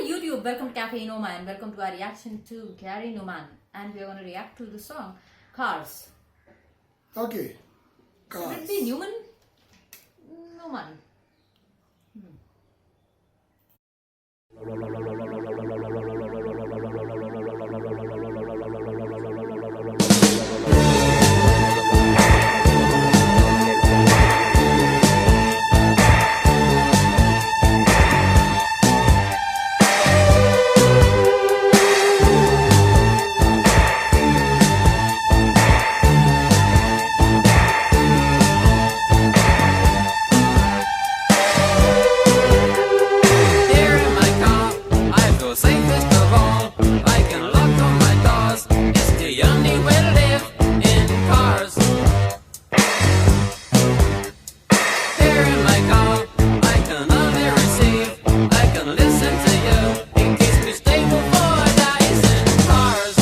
YouTube, welcome to Cafe Enoma and welcome to our reaction to Gary Numan, and we are going to react to the song Cars. Okay. Cars. Should it be Numan? Numan. Safest of all, I can lock on my doors. It's the only way to live in cars. Here in my car, I can only receive. I can listen to you. It keeps me stable for days in cars.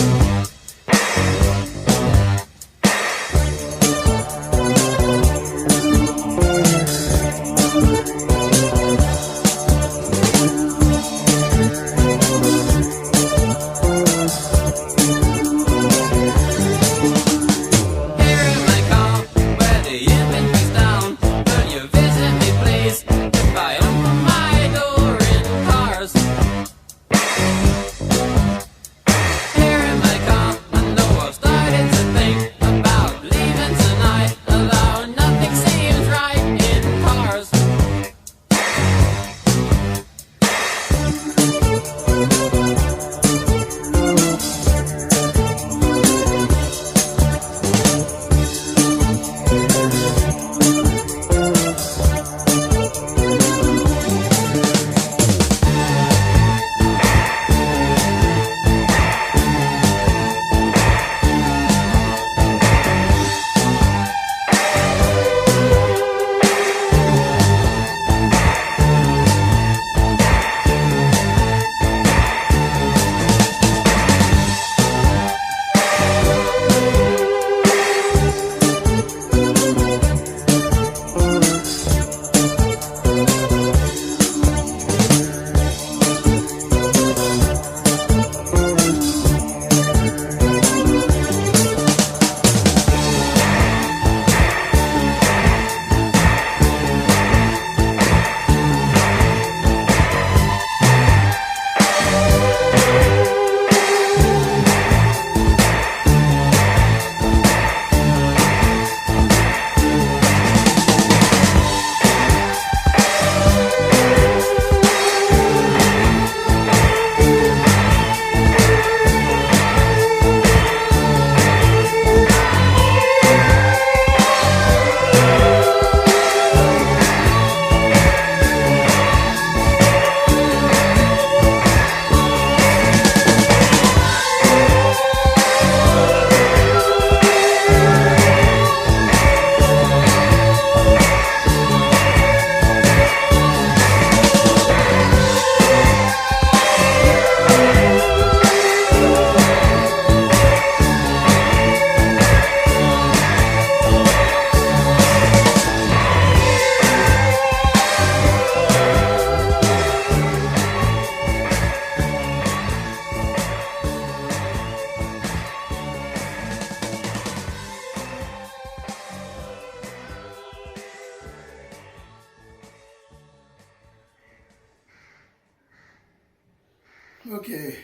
Okay.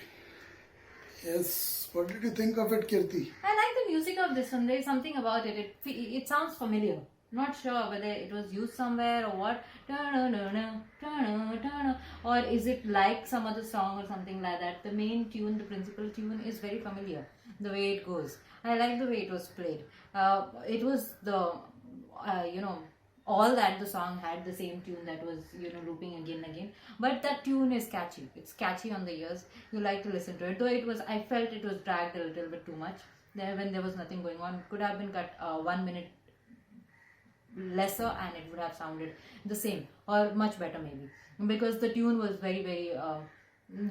Yes. What did you think of it, Kirti? I like the music of this one. There is something about it. It sounds familiar. Not sure whether it was used somewhere or what. Or is it like some other song or something like that? The main tune, the principal tune is very familiar. The way it goes. I like the way it was played. It was the, all that the song had the same tune that was looping again and again, but that tune is catchy. It's catchy on the ears. You like to listen to it, though I felt it was dragged a little bit too much there when there was nothing going on. It could have been cut 1 minute lesser and it would have sounded the same or much better maybe, because the tune was very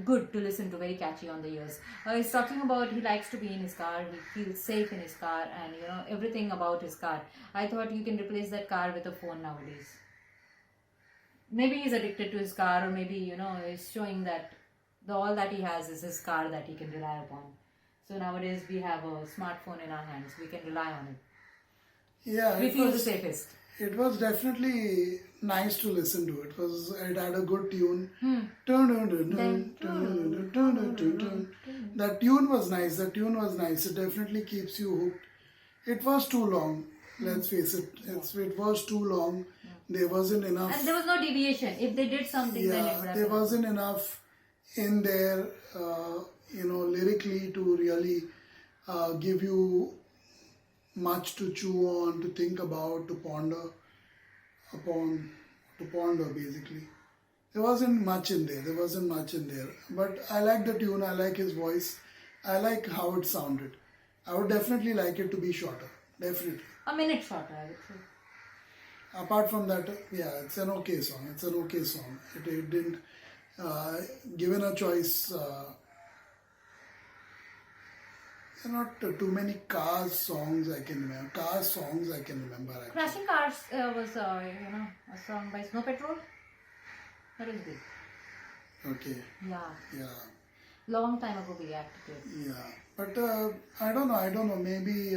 good to listen to, very catchy on the ears. He's talking about he likes to be in his car, he feels safe in his car, and everything about his car. I thought you can replace that car with a phone nowadays. Maybe he's addicted to his car, or maybe he's showing that all that he has is his car that he can rely upon. So nowadays we have a smartphone in our hands. We can rely on it. Yeah, We feel the safest. it was definitely nice to listen to. It had a good tune. That tune was nice. It definitely keeps you hooked. It was too long. Let's face it. It was too long. There wasn't enough. And there was no deviation. If they did something, then it would have there been- wasn't enough in there, lyrically to really give you much to chew on, to think about, to ponder basically. There wasn't much in there. But I like the tune, I like his voice, I like how it sounded. I would definitely like it to be shorter. Definitely. a minute shorter, I would say. Apart from that, it's an okay song. It didn't, given a choice, there are not too many Cars songs I can remember. Actually. Crashing Cars was, a song by Snow Patrol. That is good. Okay. Yeah. Long time ago we reacted to it. Yeah. But I don't know. Maybe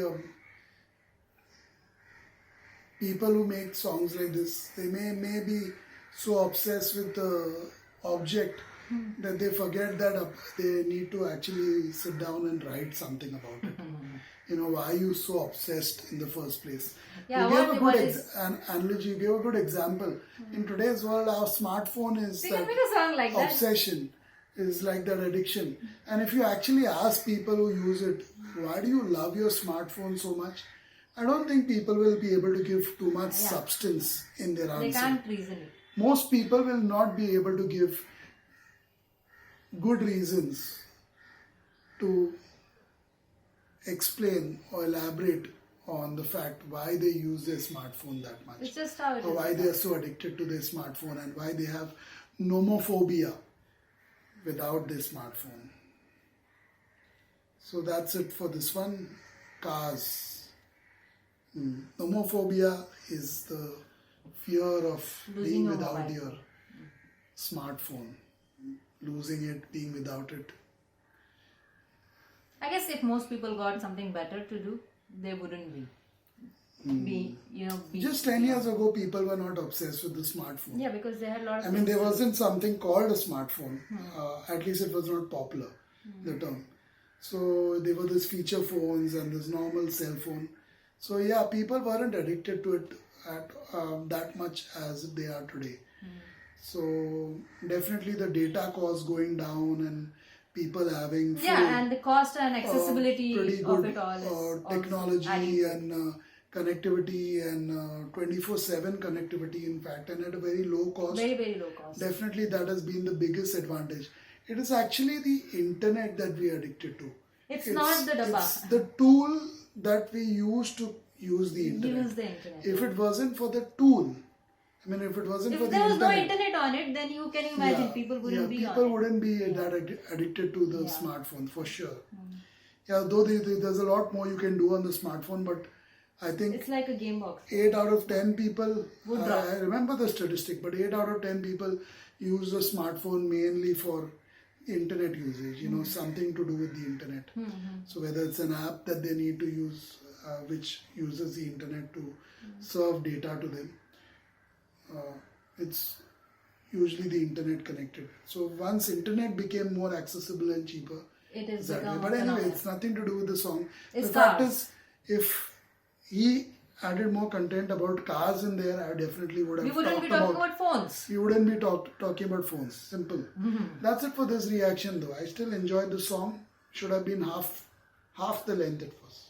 people who make songs like this, they may be so obsessed with the object that they forget that they need to actually sit down and write something about it. Why are you so obsessed in the first place? Yeah, you gave a what good is- analogy, you gave a good example. In today's world, our smartphone is We that can make a song like that. obsession, is like that addiction. And if you actually ask people who use it, why do you love your smartphone so much? I don't think people will be able to give too much substance in their answer. They can't reason it. Most people will not be able to give good reasons to explain or elaborate on the fact why they use their smartphone that much, It's just how it or is. why they are so addicted to their smartphone, and why they have nomophobia without their smartphone. So that's it for this one. Cars. Nomophobia is the fear of Losing being your without mobile. your smartphone, losing it, being without it. I guess if most people got something better to do, they wouldn't be. Just 10 years ago, people were not obsessed with the smartphone. Yeah, because they had a lot of. I mean, there wasn't something called a smartphone. At least it was not popular, the term. So there were these feature phones and this normal cell phone. So yeah, people weren't addicted to it at that much as they are today. So definitely the data cost going down and people having And the cost and accessibility pretty of good it all is also technology adding. and connectivity and 24/7 connectivity, in fact, and at a very low cost. Very, very low cost. Definitely that has been the biggest advantage. It is actually the internet that we are addicted to. It's not the dabba. It's the tool that we use to use the internet. Use the internet. If it wasn't for the tool, if it wasn't for If the there was no internet, internet on it, then you can imagine people wouldn't be on people it. wouldn't be that addicted to the smartphone for sure. Yeah, though there's a lot more you can do on the smartphone, but I think It's like a game box. 8 out of 10 people, Would drop. I remember the statistic, but 8 out of 10 people use the smartphone mainly for internet usage, something to do with the internet. So whether it's an app that they need to use, which uses the internet to serve data to them, it's usually the internet connected. So once internet became more accessible and cheaper, It is that way. become But anyway, phenomenal. it's nothing to do with the song. It's the fact cars. is, if he added more content about cars in there, I definitely would have We wouldn't be talked talking about phones. we wouldn't be talking about phones. Simple. That's it for this reaction though. I still enjoyed the song. Should have been half the length it was.